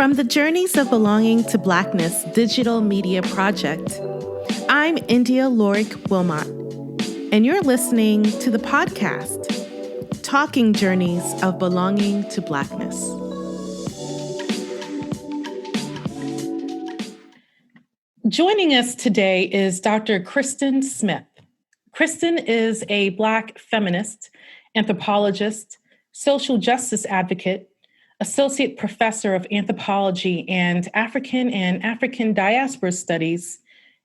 From the Journeys of Belonging to Blackness Digital Media Project, I'm Yndia Wilmot, and you're listening to the podcast, Talking Journeys of Belonging to Blackness. Joining us today is Dr. Christen Smith. Christen is a Black feminist, anthropologist, social justice advocate, associate professor of anthropology and African diaspora studies,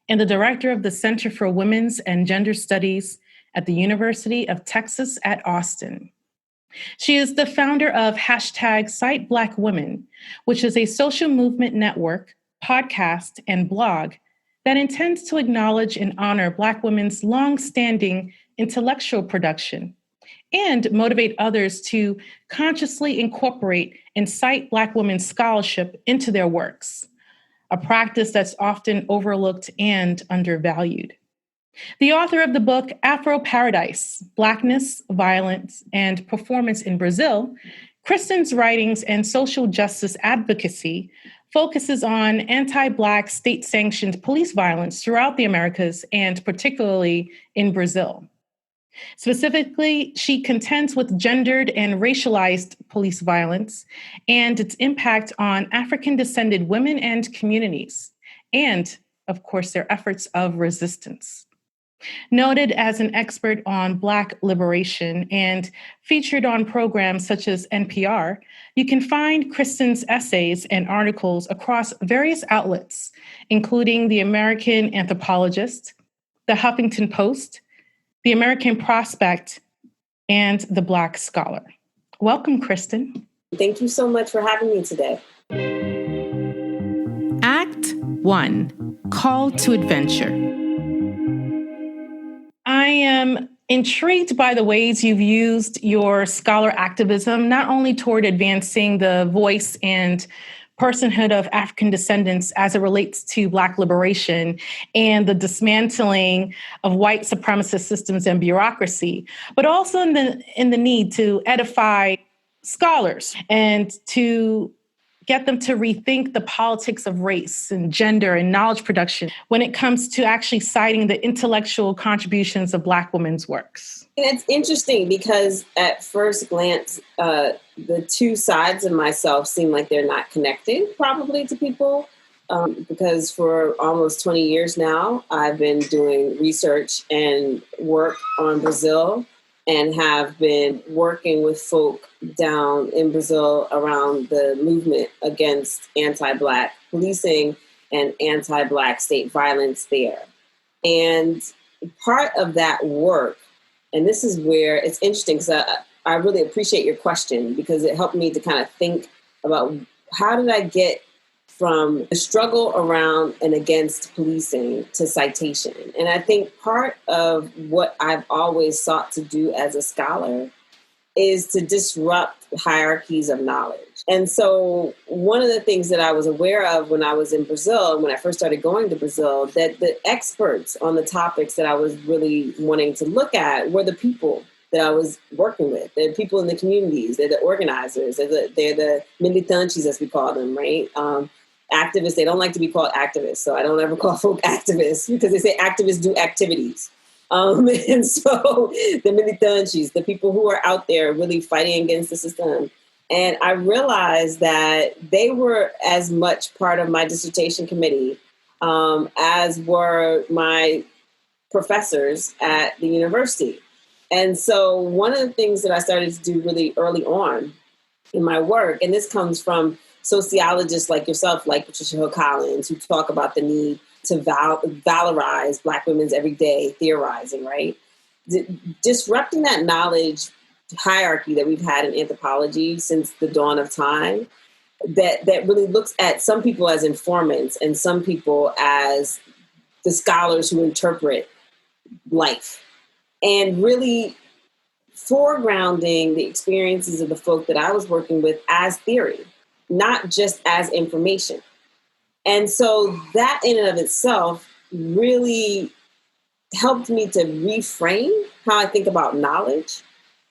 and the director of the Center for Women's and Gender Studies at the University of Texas at Austin. She is the founder of #CiteBlackWomen, which is a social movement network, podcast, and blog that intends to acknowledge and honor Black women's long-standing intellectual production and motivate others to consciously incorporate and cite Black women's scholarship into their works, a practice that's often overlooked and undervalued. The author of the book, Afro Paradise, Blackness, Violence, and Performance in Brazil, Christen's writings and social justice advocacy focuses on anti-Black state-sanctioned police violence throughout the Americas and particularly in Brazil. Specifically, she contends with gendered and racialized police violence and its impact on African-descended women and communities, and, of course, their efforts of resistance. Noted as an expert on Black liberation and featured on programs such as NPR, you can find Christen's essays and articles across various outlets, including the American Anthropologist, the Huffington Post, the American Prospect, and the Black Scholar. Welcome, Christen. Thank you so much for having me today. Act 1, Call to Adventure. I am intrigued by the ways you've used your scholar activism, not only toward advancing the voice and personhood of African descendants as it relates to Black liberation and the dismantling of white supremacist systems and bureaucracy, but also in the need to edify scholars and to get them to rethink the politics of race and gender and knowledge production when it comes to actually citing the intellectual contributions of Black women's works. And it's interesting because at first glance, the two sides of myself seem like they're not connected probably to people because for almost 20 years now, I've been doing research and work on Brazil and have been working with folk down in Brazil around the movement against anti-Black policing and anti-Black state violence there. And part of that work, and this is where it's interesting, because I really appreciate your question because it helped me to kind of think about how did I get from the struggle around and against policing to citation. And I think part of what I've always sought to do as a scholar is to disrupt hierarchies of knowledge. And so one of the things that I was aware of when I was in Brazil, when I first started going to Brazil, that the experts on the topics that I was really wanting to look at were the people that I was working with. They're people in the communities, they're the organizers, they're the militantes, as we call them, right? Activists, they don't like to be called activists, so I don't ever call folk activists because they say activists do activities. And so the militantes, the people who are out there really fighting against the system. And I realized that they were as much part of my dissertation committee as were my professors at the university. And so one of the things that I started to do really early on in my work, and this comes from sociologists like yourself, like Patricia Hill Collins, who talk about the need to valorize Black women's everyday theorizing, right? Disrupting that knowledge hierarchy that we've had in anthropology since the dawn of time, that really looks at some people as informants and some people as the scholars who interpret life, and really foregrounding the experiences of the folk that I was working with as theory, not just as information. And so that in and of itself really helped me to reframe how I think about knowledge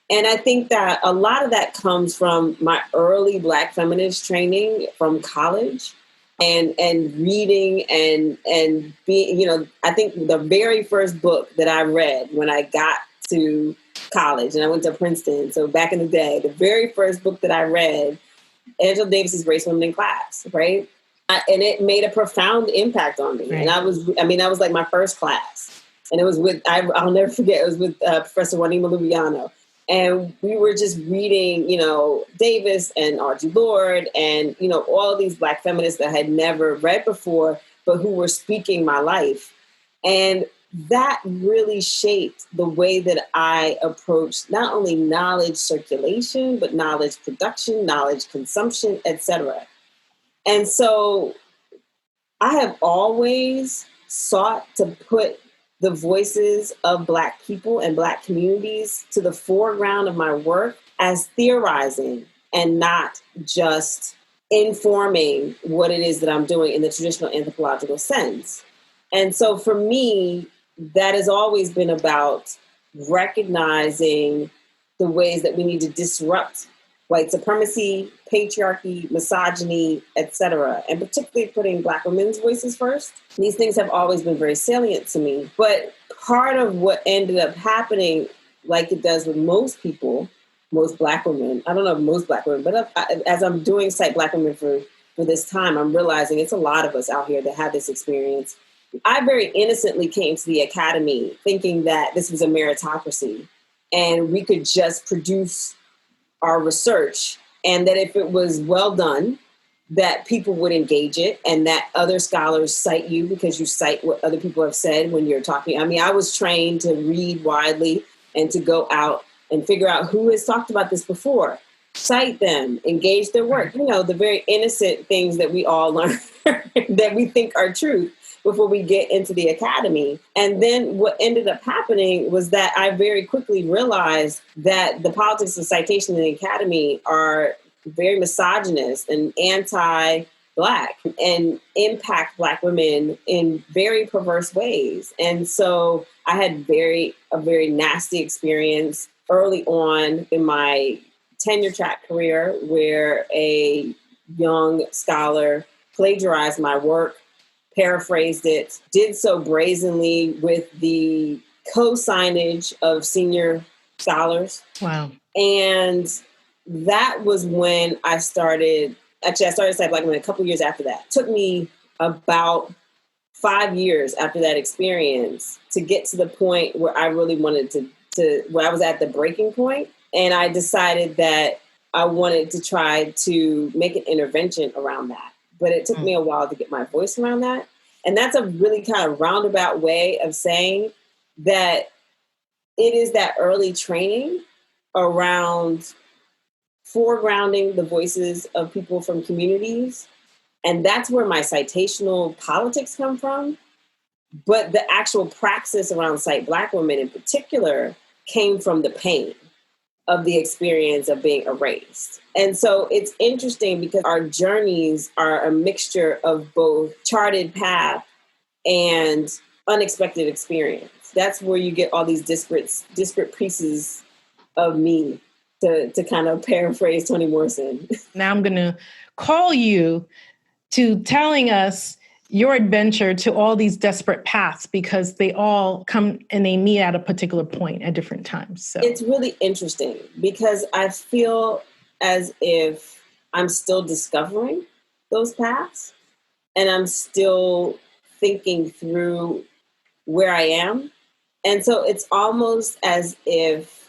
And I think that a lot of that comes from my early Black feminist training from college and reading and being, I think the very first book that I read when I got to college, and I went to Princeton, so back in the day, the very first book that I read, Angela Davis's Race, Women, and Class, right? And it made a profound impact on me. Right. And that was like my first class. And it was with, I'll never forget, it was with Professor Juanima Lubiano. And we were just reading, Davis and Audre Lorde and, all of these Black feminists that I had never read before, but who were speaking my life. And that really shaped the way that I approached not only knowledge circulation, but knowledge production, knowledge consumption, etc. And so I have always sought to put the voices of Black people and Black communities to the foreground of my work as theorizing and not just informing what it is that I'm doing in the traditional anthropological sense. And so for me, that has always been about recognizing the ways that we need to disrupt white supremacy, patriarchy, misogyny, etc., and particularly putting Black women's voices first. These things have always been very salient to me. But part of what ended up happening, like it does with most people, most Black women, I don't know if most Black women, but as I'm doing Cite Black Women for this time, I'm realizing it's a lot of us out here that have this experience. I very innocently came to the academy thinking that this was a meritocracy and we could just produce our research, and that if it was well done, that people would engage it and that other scholars cite you because you cite what other people have said when you're talking. I mean, I was trained to read widely and to go out and figure out who has talked about this before, cite them, engage their work, the very innocent things that we all learn that we think are truth before we get into the academy. And then what ended up happening was that I very quickly realized that the politics of citation in the academy are very misogynist and anti-Black and impact Black women in very perverse ways. And so I had a very nasty experience early on in my tenure track career where a young scholar plagiarized my work, paraphrased it, did so brazenly with the co-signage of senior scholars. Wow. And that was when I started Cite Black Women a couple years after that. It took me about 5 years after that experience to get to the point where I really wanted to where I was at the breaking point. And I decided that I wanted to try to make an intervention around that. But it took me a while to get my voice around that. And that's a really kind of roundabout way of saying that it is that early training around foregrounding the voices of people from communities. And that's where my citational politics come from. But the actual praxis around Cite Black Women in particular came from the pain of the experience of being erased. And so it's interesting because our journeys are a mixture of both charted path and unexpected experience. That's where you get all these disparate pieces of me, to kind of paraphrase Toni Morrison. Now I'm going to call you to telling us your adventure to all these desperate paths, because they all come and they meet at a particular point at different times. So it's really interesting because I feel as if I'm still discovering those paths and I'm still thinking through where I am. And so it's almost as if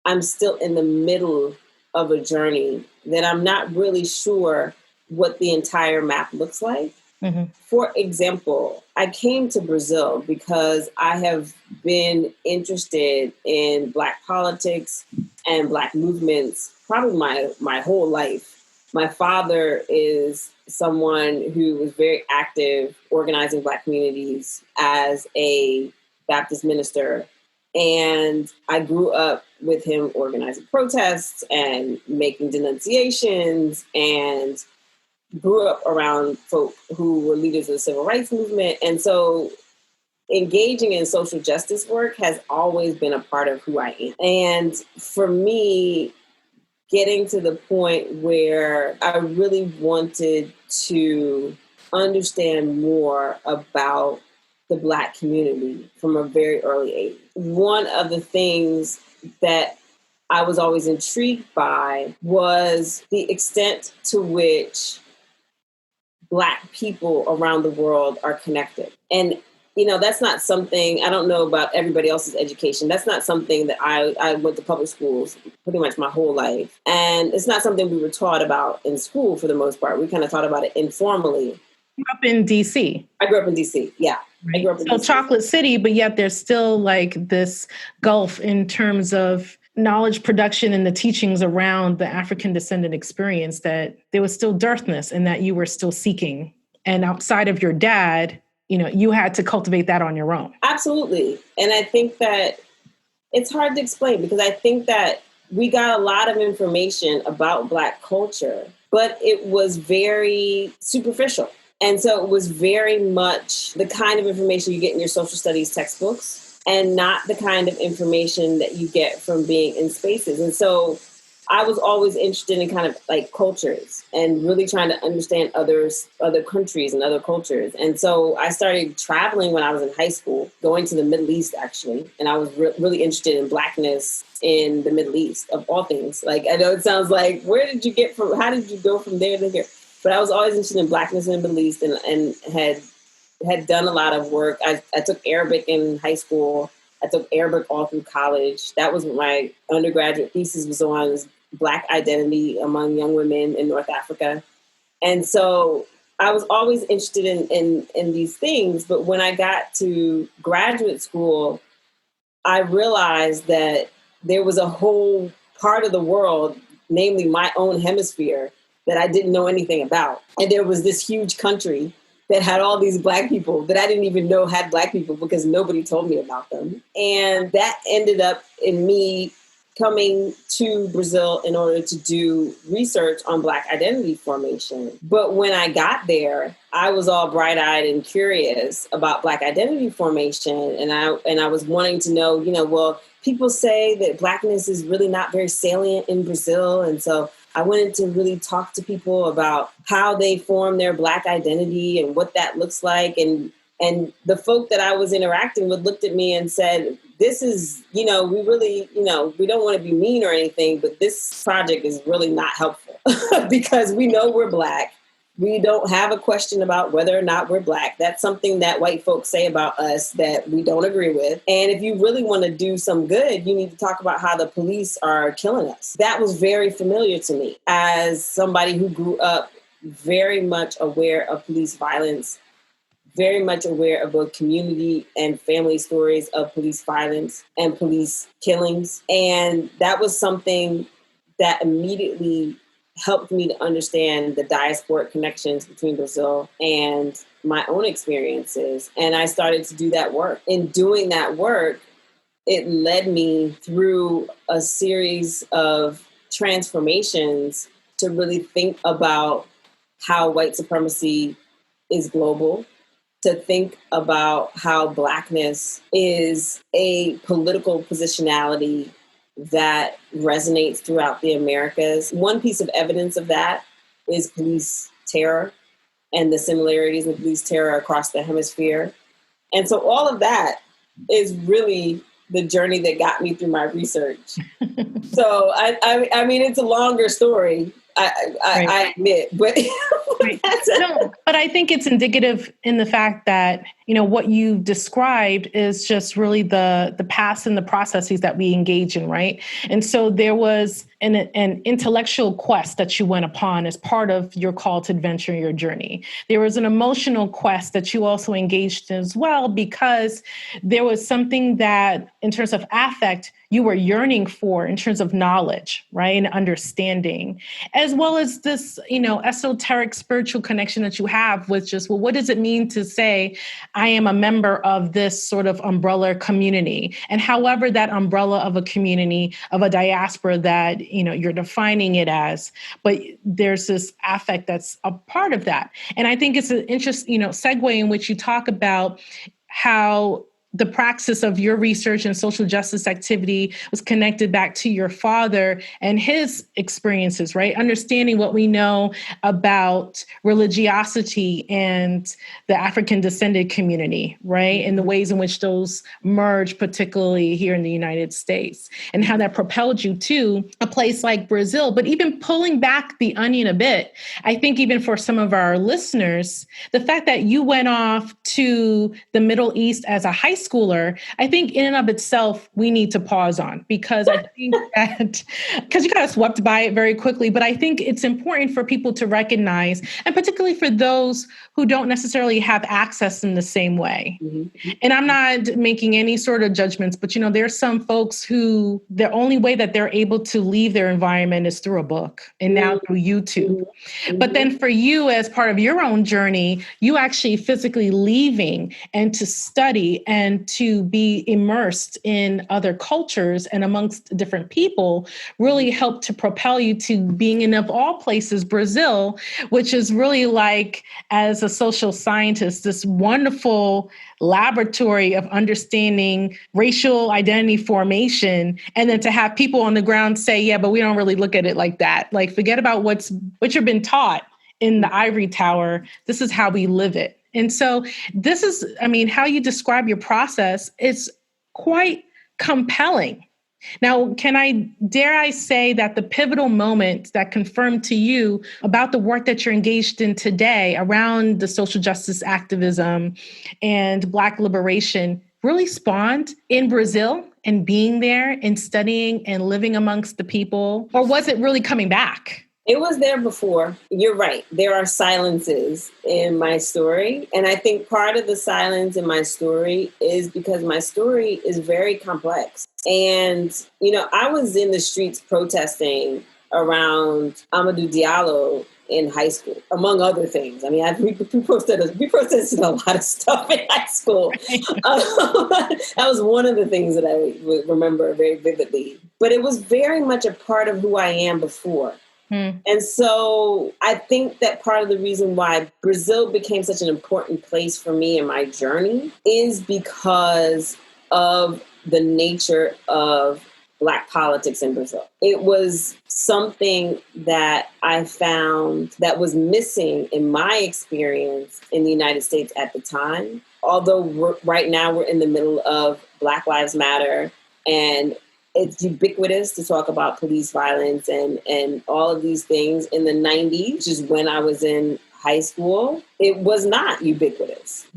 I'm still in the middle of a journey that I'm not really sure what the entire map looks like. Mm-hmm. For example, I came to Brazil because I have been interested in Black politics and Black movements probably my whole life. My father is someone who was very active organizing Black communities as a Baptist minister. And I grew up with him organizing protests and making denunciations, and grew up around folk who were leaders of the civil rights movement. And so engaging in social justice work has always been a part of who I am. And for me, getting to the point where I really wanted to understand more about the Black community from a very early age. One of the things that I was always intrigued by was the extent to which Black people around the world are connected. And, that's not something, I don't know about everybody else's education. That's not something that I went to public schools pretty much my whole life. And it's not something we were taught about in school for the most part. We kind of taught about it informally. You grew up in DC. I grew up in DC, yeah. Right. I grew up in so DC. Chocolate City, but yet there's still like this gulf in terms of knowledge production and the teachings around the African descendant experience, that there was still dearthness and that you were still seeking. And outside of your dad, you had to cultivate that on your own. Absolutely. And I think that it's hard to explain because I think that we got a lot of information about Black culture, but it was very superficial. And so it was very much the kind of information you get in your social studies textbooks and not the kind of information that you get from being in spaces. And so I was always interested in kind of like cultures and really trying to understand other countries and other cultures. And so I started traveling when I was in high school, going to the Middle East, actually. And I was really interested in Blackness in the Middle East, of all things. Like, I know it sounds like, how did you go from there to here? But I was always interested in Blackness in the Middle East and had done a lot of work. I took Arabic in high school. I took Arabic all through college. That was what my undergraduate thesis was on, was Black identity among young women in North Africa. And so I was always interested in these things. But when I got to graduate school, I realized that there was a whole part of the world, namely my own hemisphere, that I didn't know anything about. And there was this huge country that had all these Black people that I didn't even know had Black people because nobody told me about them. And that ended up in me coming to Brazil in order to do research on Black identity formation. But when I got there, I was all bright-eyed and curious about Black identity formation. And I was wanting to know, well, people say that Blackness is really not very salient in Brazil. And so I wanted to really talk to people about how they form their Black identity and what that looks like. And the folk that I was interacting with looked at me and said, this is, we really, we don't want to be mean or anything, but this project is really not helpful because we know we're Black. We don't have a question about whether or not we're Black. That's something that white folks say about us that we don't agree with. And if you really want to do some good, you need to talk about how the police are killing us. That was very familiar to me as somebody who grew up very much aware of police violence, very much aware of both community and family stories of police violence and police killings. And that was something that immediately helped me to understand the diasporic connections between Brazil and my own experiences. And I started to do that work. In doing that work, it led me through a series of transformations to really think about how white supremacy is global, to think about how Blackness is a political positionality that resonates throughout the Americas. One piece of evidence of that is police terror and the similarities in police terror across the hemisphere. And so all of that is really the journey that got me through my research. So I mean, it's a longer story, I admit, but right. No, but I think it's indicative in the fact that, what you described is just really the paths and the processes that we engage in, right? And so there was an intellectual quest that you went upon as part of your call to adventure, your journey. There was an emotional quest that you also engaged in as well, because there was something that, in terms of affect, you were yearning for in terms of knowledge, right? And understanding, as well as this, esoteric spiritual connection that you have with just, well, what does it mean to say, I am a member of this sort of umbrella community? And however that umbrella of a community, of a diaspora that, you're defining it as, but there's this affect that's a part of that. And I think it's an interesting, segue in which you talk about how the praxis of your research and social justice activity was connected back to your father and his experiences, right? Understanding what we know about religiosity and the African descended community, right? And the ways in which those merge, particularly here in the United States, and how that propelled you to a place like Brazil. But even pulling back the onion a bit, I think even for some of our listeners, the fact that you went off to the Middle East as a high schooler, I think in and of itself, we need to pause on, because I think that, because you kind of swept by it very quickly, but I think it's important for people to recognize, and particularly for those who don't necessarily have access in the same way. Mm-hmm. And I'm not making any sort of judgments, but there's some folks who the only way that they're able to leave their environment is through a book and now through YouTube. Mm-hmm. But then for you, as part of your own journey, you actually physically leaving and to study and to be immersed in other cultures and amongst different people really helped to propel you to being in, of all places, Brazil, which is really like, as a social scientist, this wonderful laboratory of understanding racial identity formation. And then to have people on the ground say, yeah, but we don't really look at it like that. Like, forget about what you've been taught in the ivory tower. This is how we live it. And so this is, how you describe your process is quite compelling. Now, dare I say that the pivotal moment that confirmed to you about the work that you're engaged in today around the social justice activism and Black liberation really spawned in Brazil and being there and studying and living amongst the people? Or was it really coming back? It was there before. You're right. There are silences in my story. And I think part of the silence in my story is because my story is very complex. And, I was in the streets protesting around Amadou Diallo in high school, among other things. We protested a lot of stuff in high school. That was one of the things that I remember very vividly. But it was very much a part of who I am before. And so I think that part of the reason why Brazil became such an important place for me in my journey is because of the nature of Black politics in Brazil. It was something that I found that was missing in my experience in the United States at the time. Although right now we're in the middle of Black Lives Matter, and it's ubiquitous to talk about police violence and all of these things. In the 90s, which is when I was in high school, it was not ubiquitous.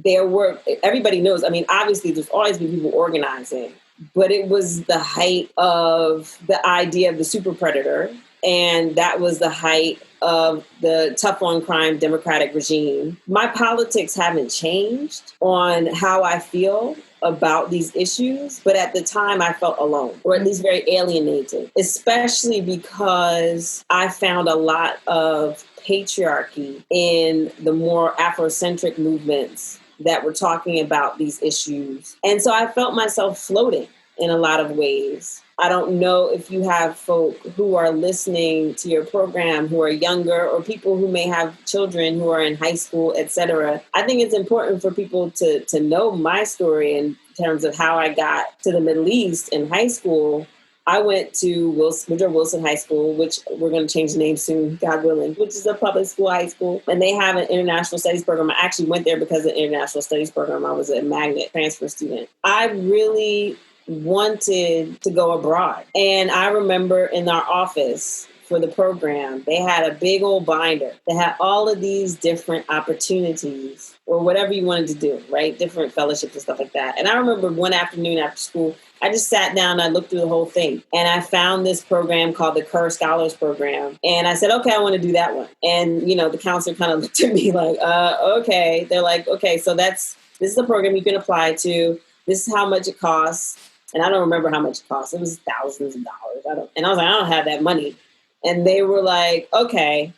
Everybody knows, obviously there's always been people organizing, but it was the height of the idea of the super predator. And that was the height of the tough on crime Democratic regime. My politics haven't changed on how I feel about these issues, but at the time I felt alone, or at least very alienated, especially because I found a lot of patriarchy in the more Afrocentric movements that were talking about these issues. And so I felt myself floating in a lot of ways. I don't know if you have folk who are listening to your program who are younger, or people who may have children who are in high school, et cetera. I think it's important for people to know my story in terms of how I got to the Middle East in high school. I went to Woodrow Wilson High School, which we're going to change the name soon, God willing, which is a public school high school. And they have an international studies program. I actually went there because of the international studies program. I was a magnet transfer student. I really wanted to go abroad. And I remember in our office for the program, they had a big old binder that had all of these different opportunities or whatever you wanted to do, right? Different fellowships and stuff like that. And I remember one afternoon after school, I just sat down and I looked through the whole thing. And I found this program called the Kerr Scholars Program. And I said, okay, I want to do that one. And, the counselor kind of looked at me like, okay. They're like, okay, so this is a program you can apply to. This is how much it costs. And I don't remember how much it cost. It was thousands of dollars. And I was like, I don't have that money. And they were like, okay,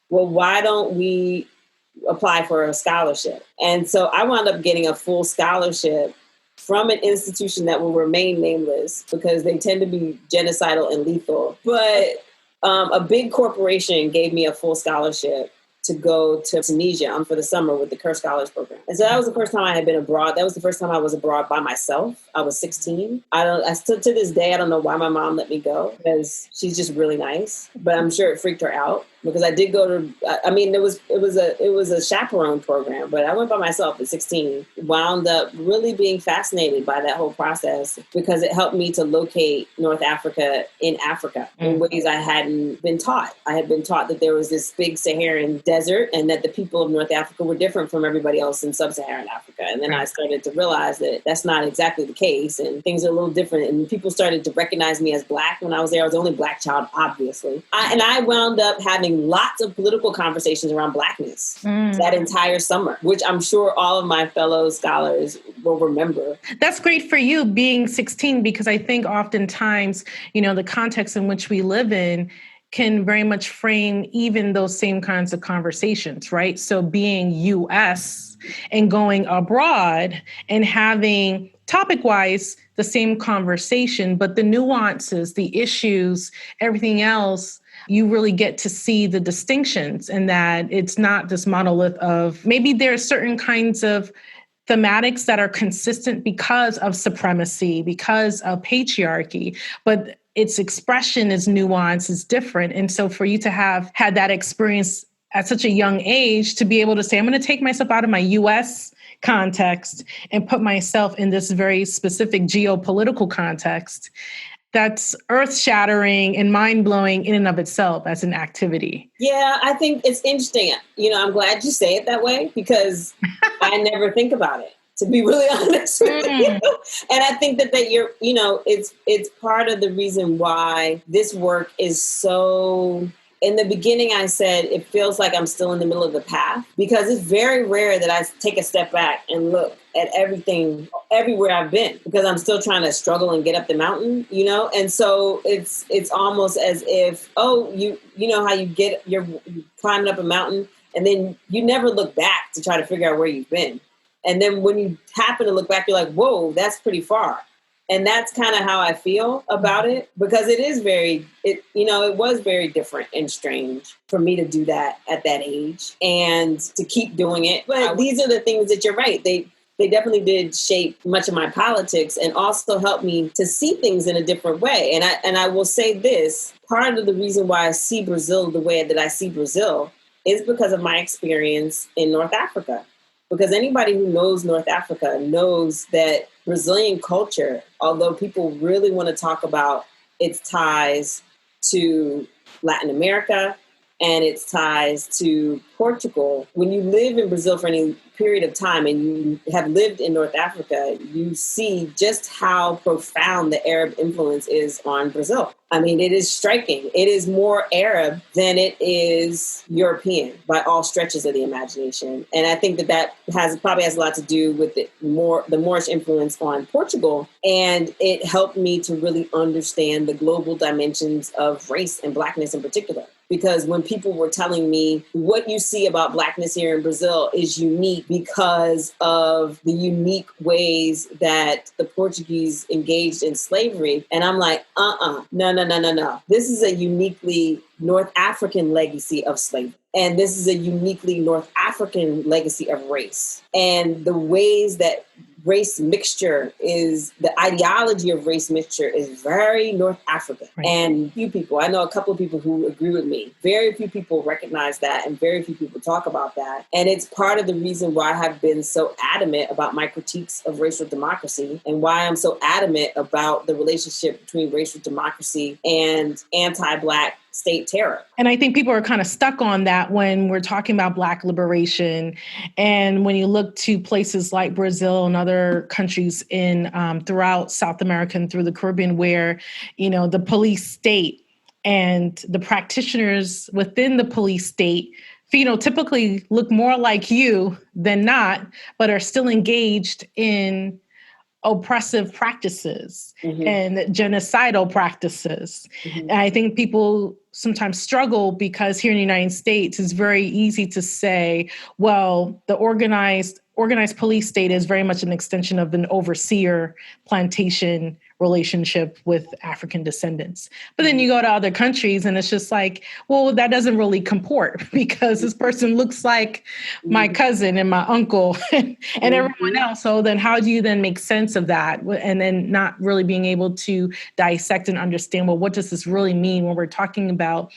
well, why don't we apply for a scholarship? And so I wound up getting a full scholarship from an institution that will remain nameless because they tend to be genocidal and lethal. But a big corporation gave me a full scholarship to go to Tunisia for the summer with the Kerr Scholars Program. And so that was the first time I had been abroad. That was the first time I was abroad by myself. I was 16. I still to this day, I don't know why my mom let me go, because she's just really nice, but I'm sure it freaked her out, because I did go to, I mean, it was a chaperone program, but I went by myself at 16, wound up really being fascinated by that whole process, because it helped me to locate North Africa in Africa in ways I hadn't been taught. I had been taught that there was this big Saharan desert and that the people of North Africa were different from everybody else in sub-Saharan Africa. And then I started to realize that that's not exactly the case, and things are a little different. And people started to recognize me as Black when I was there. I was the only Black child, obviously. I wound up having lots of political conversations around Blackness that entire summer, which I'm sure all of my fellow scholars will remember. That's great for you being 16, because I think oftentimes, the context in which we live in can very much frame even those same kinds of conversations, right? So being US and going abroad and having topic-wise the same conversation, but the nuances, the issues, everything else, you really get to see the distinctions, and that it's not this monolith of, maybe there are certain kinds of thematics that are consistent because of supremacy, because of patriarchy, but its expression is nuanced, is different. And so for you to have had that experience at such a young age, to be able to say, I'm going to take myself out of my US context and put myself in this very specific geopolitical context, that's earth-shattering and mind-blowing in and of itself as an activity. Yeah, I think it's interesting. I'm glad you say it that way, because I never think about it, to be really honest with you. And I think that it's part of the reason why this work is so... In the beginning, I said it feels like I'm still in the middle of the path, because it's very rare that I take a step back and look at everything, everywhere I've been, because I'm still trying to struggle and get up the mountain, And so it's almost as if, you know how you're climbing up a mountain and then you never look back to try to figure out where you've been. And then when you happen to look back, you're like, whoa, that's pretty far. And that's kind of how I feel about it, because it was very different and strange for me to do that at that age and to keep doing it. But these are the things that you're right. They definitely did shape much of my politics and also help me to see things in a different way. And I will say this, part of the reason why I see Brazil the way that I see Brazil is because of my experience in North Africa. Because anybody who knows North Africa knows that Brazilian culture, although people really want to talk about its ties to Latin America and its ties to Portugal, when you live in Brazil for any period of time and you have lived in North Africa, you see just how profound the Arab influence is on Brazil. I mean, it is striking. It is more Arab than it is European by all stretches of the imagination. And I think that probably has a lot to do with the Moorish influence on Portugal. And it helped me to really understand the global dimensions of race and Blackness in particular. Because when people were telling me what you see about Blackness here in Brazil is unique because of the unique ways that the Portuguese engaged in slavery. And I'm like, no. This is a uniquely North African legacy of slavery. And this is a uniquely North African legacy of race. And the ways that race mixture is, the ideology of race mixture is very North African. Right. And I know a couple of people who agree with me. Very few people recognize that and very few people talk about that. And it's part of the reason why I have been so adamant about my critiques of racial democracy and why I'm so adamant about the relationship between racial democracy and anti-Black state terror. And I think people are kind of stuck on that when we're talking about Black liberation. And when you look to places like Brazil and other countries in throughout South America and through the Caribbean, where, the police state and the practitioners within the police state, typically look more like you than not, but are still engaged in oppressive practices and genocidal practices. And I think people sometimes struggle because here in the United States, it's very easy to say, well, the organized organized police state is very much an extension of an overseer plantation relationship with African descendants. But then you go to other countries and it's just like, well, that doesn't really comport because this person looks like my cousin and my uncle and everyone else. So then how do you then make sense of that? And then not really being able to dissect and understand, well, what does this really mean when we're talking about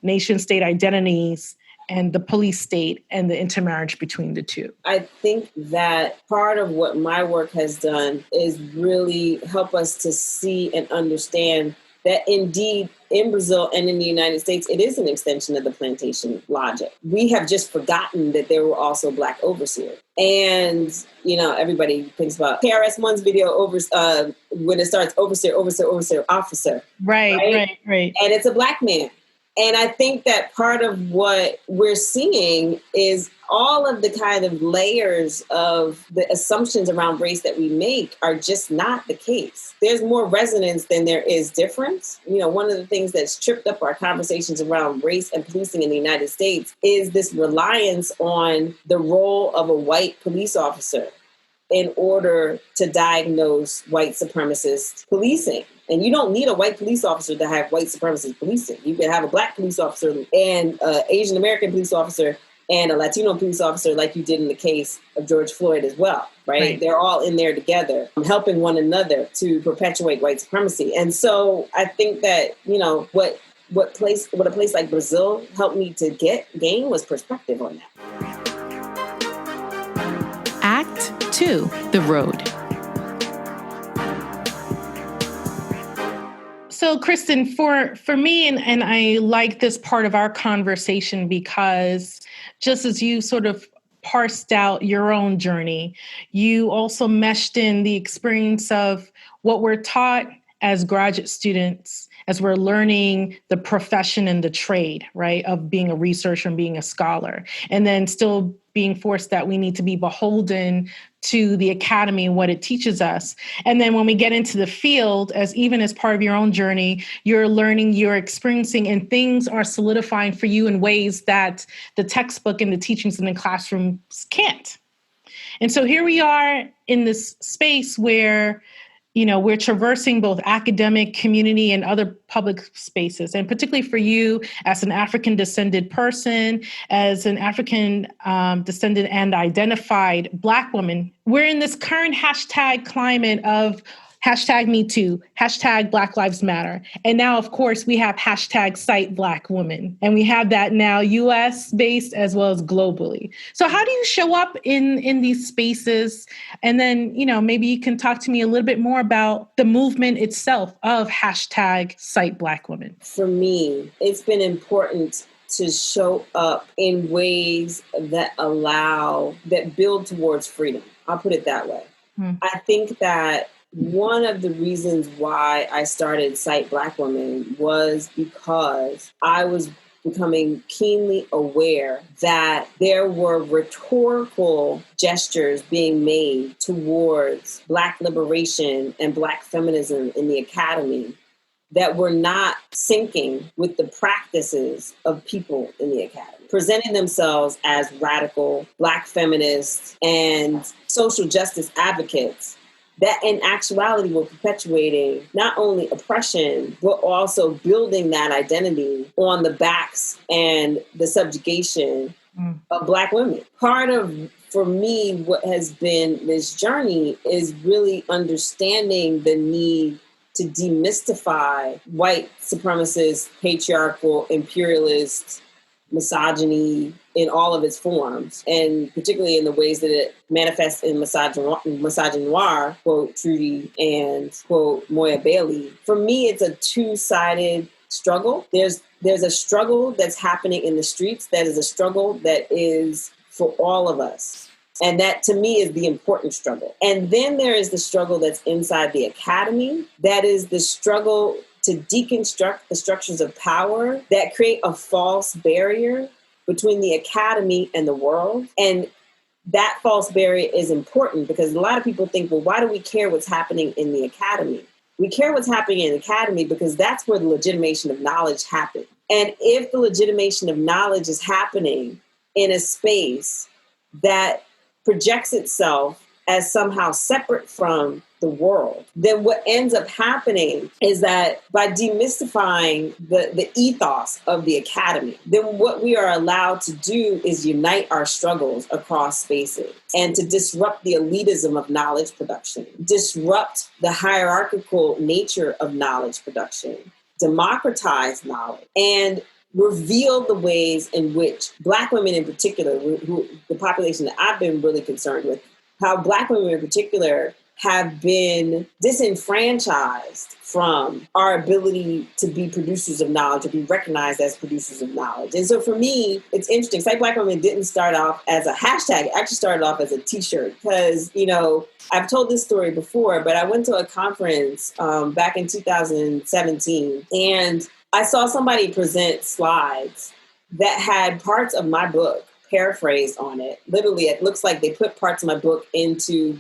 nation state identities and the police state and the intermarriage between the two? I think that part of what my work has done is really help us to see and understand that indeed in Brazil and in the United States, it is an extension of the plantation logic. We have just forgotten that there were also Black overseers. And, everybody thinks about KRS-One's video when it starts overseer, officer. Right. And it's a Black man. And I think that part of what we're seeing is all of the kind of layers of the assumptions around race that we make are just not the case. There's more resonance than there is difference. One of the things that's tripped up our conversations around race and policing in the United States is this reliance on the role of a white police officer in order to diagnose white supremacist policing. And you don't need a white police officer to have white supremacist policing. You can have a Black police officer and an Asian American police officer and a Latino police officer like you did in the case of George Floyd as well, right? They're all in there together, helping one another to perpetuate white supremacy. And so I think that, what a place like Brazil helped me to gain was perspective on that. Act 2, The Road. So, Christen, for me, and I like this part of our conversation because just as you sort of parsed out your own journey, you also meshed in the experience of what we're taught as graduate students, as we're learning the profession and the trade, right, of being a researcher and being a scholar, and then still being forced that we need to be beholden to the academy and what it teaches us. And then when we get into the field, even as part of your own journey, you're learning, you're experiencing, and things are solidifying for you in ways that the textbook and the teachings in the classrooms can't. And so here we are in this space where we're traversing both academic, community, and other public spaces. And particularly for you as an African descended person, as an African descended and identified Black woman, we're in this current hashtag climate of hashtag Me Too, hashtag Black Lives Matter. And now, of course, we have hashtag Cite Black Women. And we have that now US based as well as globally. So how do you show up in these spaces? And then, maybe you can talk to me a little bit more about the movement itself of hashtag Cite Black Women. For me, it's been important to show up in ways that build towards freedom. I'll put it that way. I think that one of the reasons why I started Cite Black Women was because I was becoming keenly aware that there were rhetorical gestures being made towards Black liberation and Black feminism in the academy that were not syncing with the practices of people in the academy, presenting themselves as radical Black feminists and social justice advocates that in actuality were perpetuating not only oppression, but also building that identity on the backs and the subjugation of Black women. Part of, for me, what has been this journey is really understanding the need to demystify white supremacist, patriarchal, imperialist misogyny in all of its forms, and particularly in the ways that it manifests in misogynoir, quote Trudy and quote Moya Bailey. For me, it's a two-sided struggle. There's a struggle that's happening in the streets. That is a struggle that is for all of us. And that, to me, is the important struggle. And then there is the struggle that's inside the academy. That is the struggle to deconstruct the structures of power that create a false barrier between the academy and the world. And that false barrier is important because a lot of people think, well, why do we care what's happening in the academy? We care what's happening in the academy because that's where the legitimation of knowledge happens. And if the legitimation of knowledge is happening in a space that projects itself as somehow separate from the world, then what ends up happening is that by demystifying the ethos of the academy, then what we are allowed to do is unite our struggles across spaces and to disrupt the elitism of knowledge production, disrupt the hierarchical nature of knowledge production, democratize knowledge, and reveal the ways in which Black women in particular, who the population that I've been really concerned with, how Black women in particular have been disenfranchised from our ability to be producers of knowledge, to be recognized as producers of knowledge. And so for me, it's interesting. Cite Black Women didn't start off as a hashtag. It actually started off as a t-shirt because, I've told this story before, but I went to a conference back in 2017 and I saw somebody present slides that had parts of my book paraphrased on it. Literally, it looks like they put parts of my book into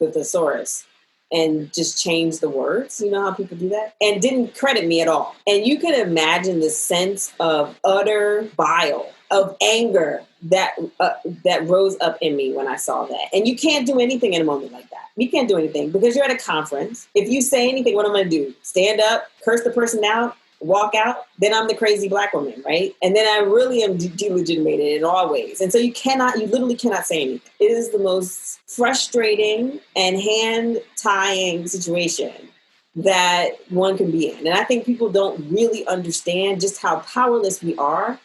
the thesaurus and just changed the words. You know how people do that? And didn't credit me at all. And you can imagine the sense of utter bile, of anger that rose up in me when I saw that. And you can't do anything in a moment like that. You can't do anything because you're at a conference. If you say anything, what am I going to do? Stand up, curse the person out, walk out? Then I'm the crazy Black woman, right? And then I really am delegitimated in all ways. And so you literally cannot say anything. It is the most frustrating and hand-tying situation that one can be in. And I think people don't really understand just how powerless we are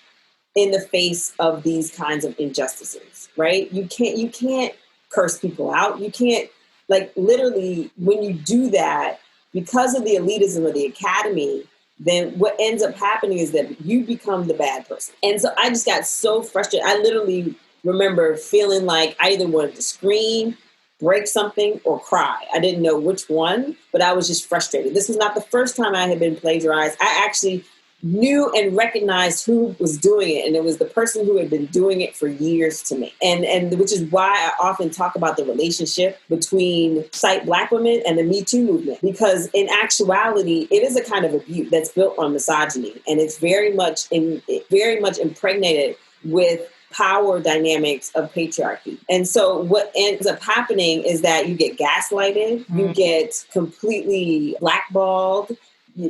in the face of these kinds of injustices, right? You can't curse people out. You can't, literally, when you do that, because of the elitism of the academy, then what ends up happening is that you become the bad person. And so I just got so frustrated. I literally remember feeling like I either wanted to scream, break something, or cry. I didn't know which one, but I was just frustrated. This was not the first time I had been plagiarized. I actually knew and recognized who was doing it. And it was the person who had been doing it for years to me. And which is why I often talk about the relationship between Cite Black Women and the Me Too movement, because in actuality, it is a kind of abuse that's built on misogyny. And it's very much impregnated with power dynamics of patriarchy. And so what ends up happening is that you get gaslighted, you get completely blackballed,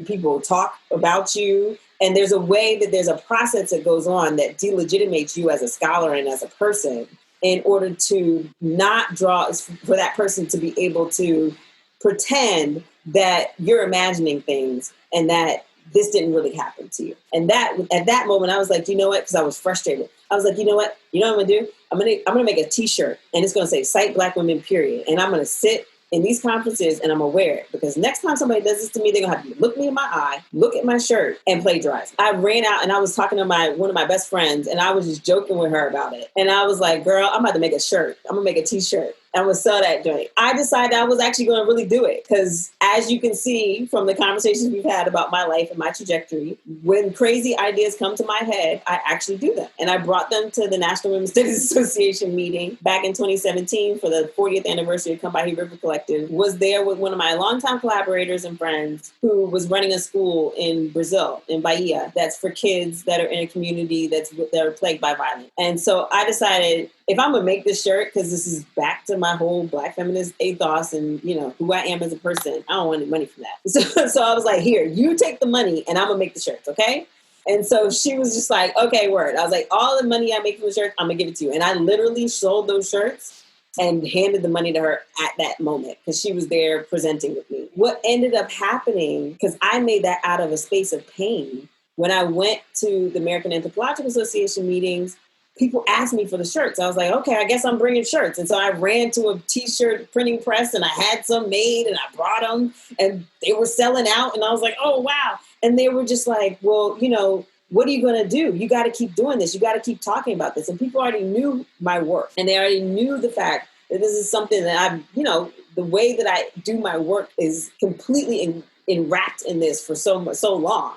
people talk about you, and there's a process that goes on that delegitimates you as a scholar and as a person in order to not for that person to be able to pretend that you're imagining things and that this didn't really happen to you. And that at that moment, I was like, you know what? Because I was frustrated. I was like, you know what? You know what I'm gonna do? I'm gonna make a T-shirt, and it's gonna say "Cite Black Women," period. And I'm gonna sit in these conferences and I'm gonna wear it, because next time somebody does this to me, they're gonna have to look me in my eye, look at my shirt, and plagiarize. I ran out and I was talking to one of my best friends, and I was just joking with her about it. And I was like, girl, I'm about to make a shirt. I'm gonna make a T-shirt. I'm gonna sell that joint. I decided I was actually gonna really do it, because as you can see from the conversations we've had about my life and my trajectory, when crazy ideas come to my head, I actually do them. And I brought them to the National Women's Studies Association meeting back in 2017 for the 40th anniversary of Combahee River Collective. Was there with one of my longtime collaborators and friends who was running a school in Brazil, in Bahia, that's for kids that are in a community that are plagued by violence. And so I decided, if I'm gonna make this shirt, because this is back to my whole Black feminist ethos and who I am as a person, I don't want any money from that. So I was like, here, you take the money and I'm gonna make the shirts, okay? And so she was just like, okay, word. I was like, all the money I make from the shirt, I'm gonna give it to you. And I literally sold those shirts and handed the money to her at that moment, because she was there presenting with me. What ended up happening, because I made that out of a space of pain, when I went to the American Anthropological Association meetings, people asked me for the shirts. I was like, okay, I guess I'm bringing shirts. And so I ran to a T-shirt printing press and I had some made and I brought them and they were selling out. And I was like, oh, wow. And they were just like, well, what are you going to do? You got to keep doing this. You got to keep talking about this. And people already knew my work, and they already knew the fact that this is something that the way that I do my work is completely enwrapped in this for so long.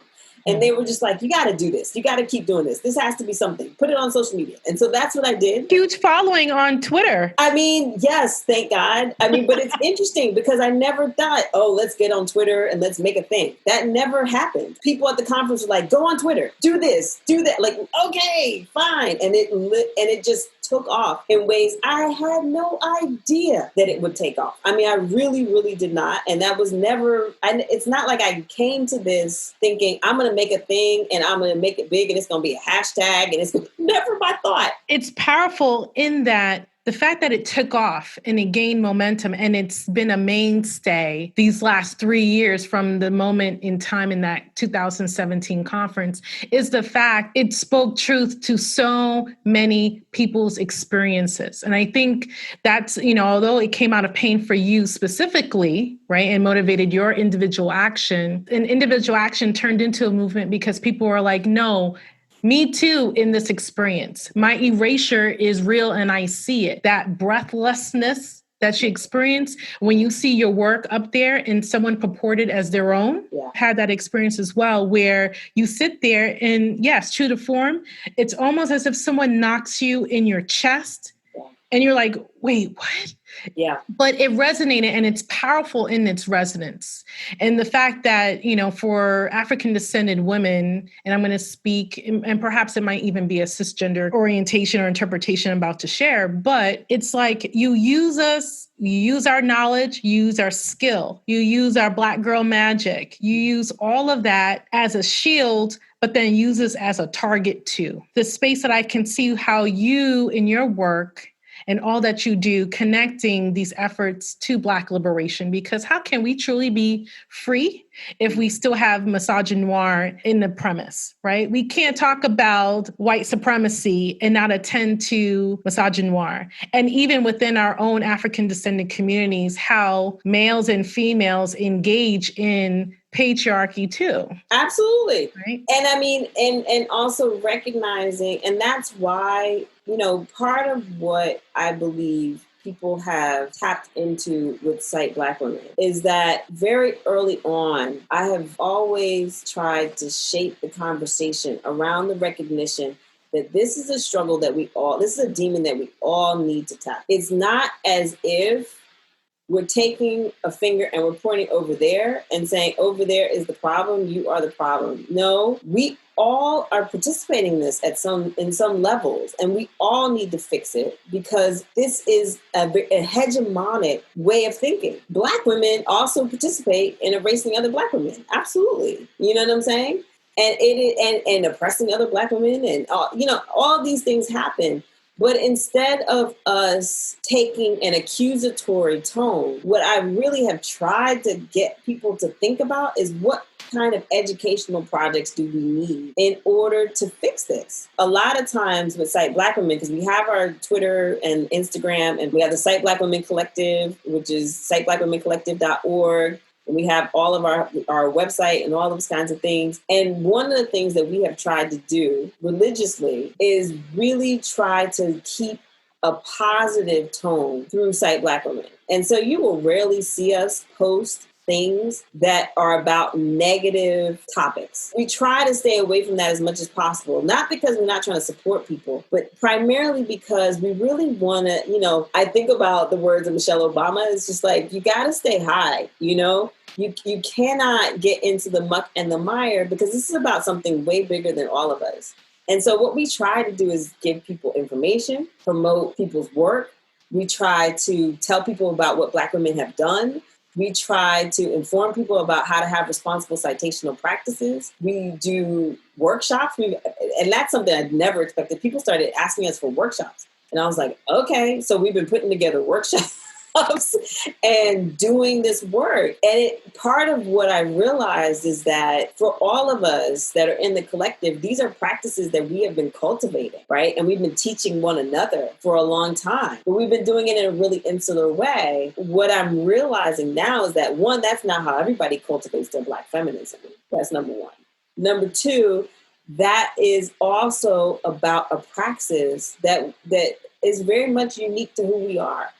And they were just like, you got to do this. You got to keep doing this. This has to be something. Put it on social media. And so that's what I did. Huge following on Twitter. I mean, yes, thank God. I mean, but it's interesting because I never thought, oh, let's get on Twitter and let's make a thing. That never happened. People at the conference were like, go on Twitter, do this, do that. Like, okay, fine. And it just took off in ways I had no idea that it would take off. I mean, I really, really did not. And that was never, and it's not like I came to this thinking I'm going to make a thing and I'm going to make it big and it's going to be a hashtag, and it's never my thought. It's powerful in that the fact that it took off and it gained momentum and it's been a mainstay these last 3 years from the moment in time in that 2017 conference is the fact it spoke truth to so many people's experiences. And I think that's, although it came out of pain for you specifically, right, and motivated your individual action, and individual action turned into a movement because people were like, no, me too in this experience. My erasure is real and I see it. That breathlessness that you experience when you see your work up there and someone purported as their own, had that experience as well, where you sit there and yes, true to form, it's almost as if someone knocks you in your chest and you're like, wait, what? Yeah. But it resonated and it's powerful in its resonance. And the fact that, for African descended women, and I'm going to speak, and perhaps it might even be a cisgender orientation or interpretation I'm about to share, but it's like you use us, you use our knowledge, you use our skill, you use our Black girl magic, you use all of that as a shield, but then use us as a target too. The space that I can see how you in your work and all that you do, connecting these efforts to Black liberation, because how can we truly be free if we still have misogynoir in the premise, right? We can't talk about white supremacy and not attend to misogynoir. And even within our own African descendant communities, how males and females engage in patriarchy too. Absolutely. Right. And I mean, and also recognizing, and that's why, part of what I believe people have tapped into with Cite Black Women is that very early on, I have always tried to shape the conversation around the recognition that this is a struggle that this is a demon that we all need to tap. It's not as if we're taking a finger and we're pointing over there and saying, over there is the problem, you are the problem. No, we all are participating in this in some levels, and we all need to fix it because this is a hegemonic way of thinking. Black women also participate in erasing other Black women. Absolutely. You know what I'm saying? And oppressing other Black women and, all these things happen. But instead of us taking an accusatory tone, what I really have tried to get people to think about is what kind of educational projects do we need in order to fix this? A lot of times with Cite Black Women, because we have our Twitter and Instagram, and we have the Cite Black Women Collective, which is citeblackwomencollective.org. And we have all of our website and all those kinds of things. And one of the things that we have tried to do religiously is really try to keep a positive tone through Cite Black Women. And so you will rarely see us post things that are about negative topics. We try to stay away from that as much as possible, not because we're not trying to support people, but primarily because we really want to, I think about the words of Michelle Obama. It's just like, you got to stay high, You cannot get into the muck and the mire because this is about something way bigger than all of us. And so what we try to do is give people information, promote people's work. We try to tell people about what Black women have done. We try to inform people about how to have responsible citational practices. We do workshops. And that's something I'd never expected. People started asking us for workshops. And I was like, okay, so we've been putting together workshops and doing this work. And part of what I realized is that for all of us that are in the collective, these are practices that we have been cultivating, right? And we've been teaching one another for a long time, but we've been doing it in a really insular way. What I'm realizing now is that, one, that's not how everybody cultivates their Black feminism. That's number one. Number two, that is also about a praxis that is very much unique to who we are.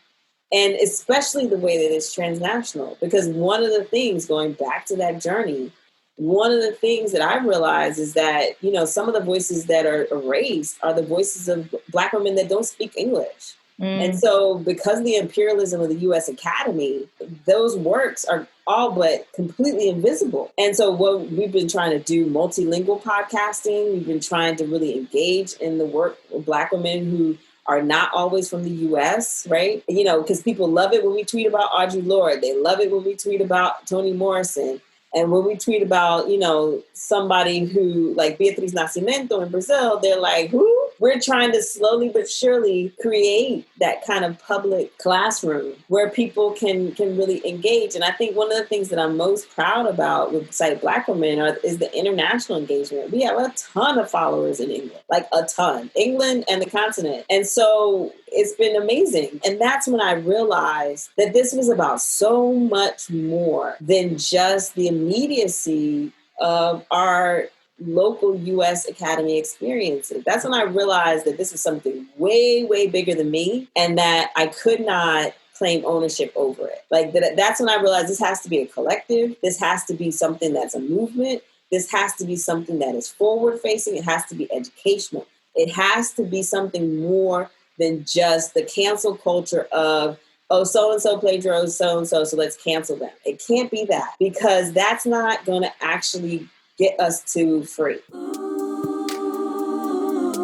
And especially the way that it's transnational, because one of the things, going back to that journey, one of the things that I realized is that, some of the voices that are erased are the voices of Black women that don't speak English. And so because of the imperialism of the U.S. Academy, those works are all but completely invisible. And so what we've been trying to do, multilingual podcasting, we've been trying to really engage in the work of Black women who are not always from the US, right? You know, because people love it when we tweet about Audre Lorde. They love it when we tweet about Toni Morrison. And when we tweet about, you know, somebody who like Beatriz Nascimento in Brazil, they're like, who? We're trying to slowly but surely create that kind of public classroom where people can really engage. And I think one of the things that I'm most proud about with Cite Black Women is the international engagement. We have a ton of followers in England, like a ton, England and the continent. And so it's been amazing. And that's when I realized that this was about so much more than just the immediacy of our local U.S. Academy experiences. That's when I realized that this is something way, way bigger than me and that I could not claim ownership over it. Like that's when I realized this has to be a collective. This has to be something that's a movement. This has to be something that is forward facing. It has to be educational. It has to be something more than just the cancel culture of, oh, so-and-so plagiarized so-and-so, so let's cancel them. It can't be that because that's not going to actually get us to free.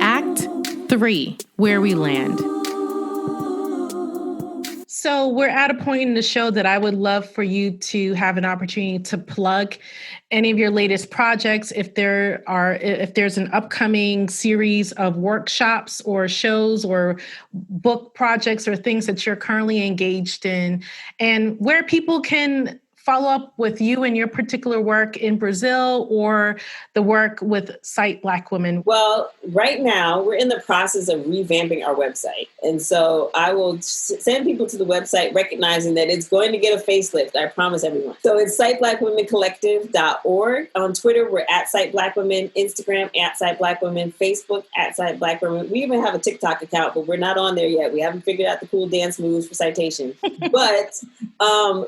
Act 3, where we land. So we're at a point in the show that I would love for you to have an opportunity to plug any of your latest projects. If there's an upcoming series of workshops or shows or book projects or things that you're currently engaged in, and where people can follow up with you and your particular work in Brazil or the work with Cite Black Women? Well, right now we're in the process of revamping our website. And so I will send people to the website recognizing that it's going to get a facelift. I promise everyone. So it's citeblackwomencollective.org. On Twitter, we're at Cite Black Women, Instagram at Cite Black Women, Facebook at Cite Black Women. We even have a TikTok account, but we're not on there yet. We haven't figured out the cool dance moves for citation. But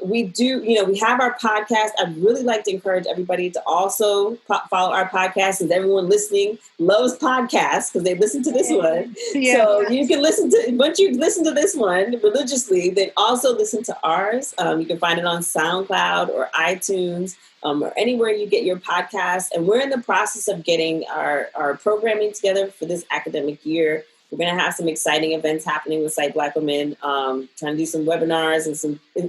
we do, we have our podcast. I'd really like to encourage everybody to also follow our podcast, because everyone listening loves podcasts because they listen to this one. Yeah. So you can once you listen to this one religiously, then also listen to ours. You can find it on SoundCloud or iTunes or anywhere you get your podcast. And we're in the process of getting our programming together for this academic year. We're going to have some exciting events happening with Cite Black Women, trying to do some webinars and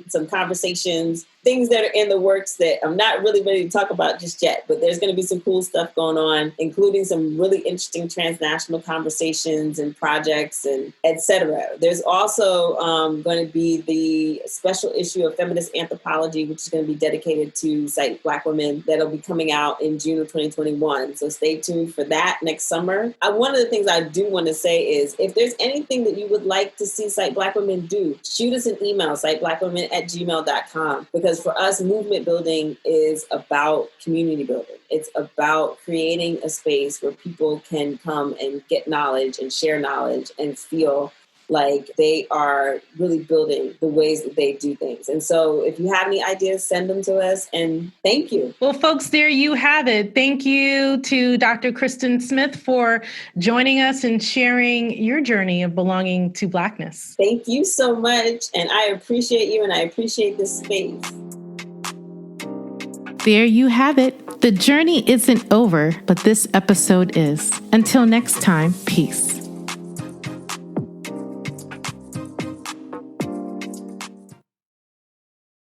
some conversations, things that are in the works that I'm not really ready to talk about just yet, but there's going to be some cool stuff going on, including some really interesting transnational conversations and projects and et cetera. There's also going to be the special issue of Feminist Anthropology, which is going to be dedicated to Cite Black Women, that'll be coming out in June of 2021. So stay tuned for that next summer. One of the things I do want to say is, if there's anything that you would like to see Cite Black Women do, shoot us an email, citeblackwomen@gmail.com, because for us, movement building is about community building. It's about creating a space where people can come and get knowledge and share knowledge and feel like they are really building the ways that they do things. And so if you have any ideas, send them to us. And thank you. Well, folks, there you have it. Thank you to Dr. Christen Smith for joining us and sharing your journey of belonging to Blackness. Thank you so much. And I appreciate you and I appreciate this space. There you have it. The journey isn't over, but this episode is. Until next time, peace.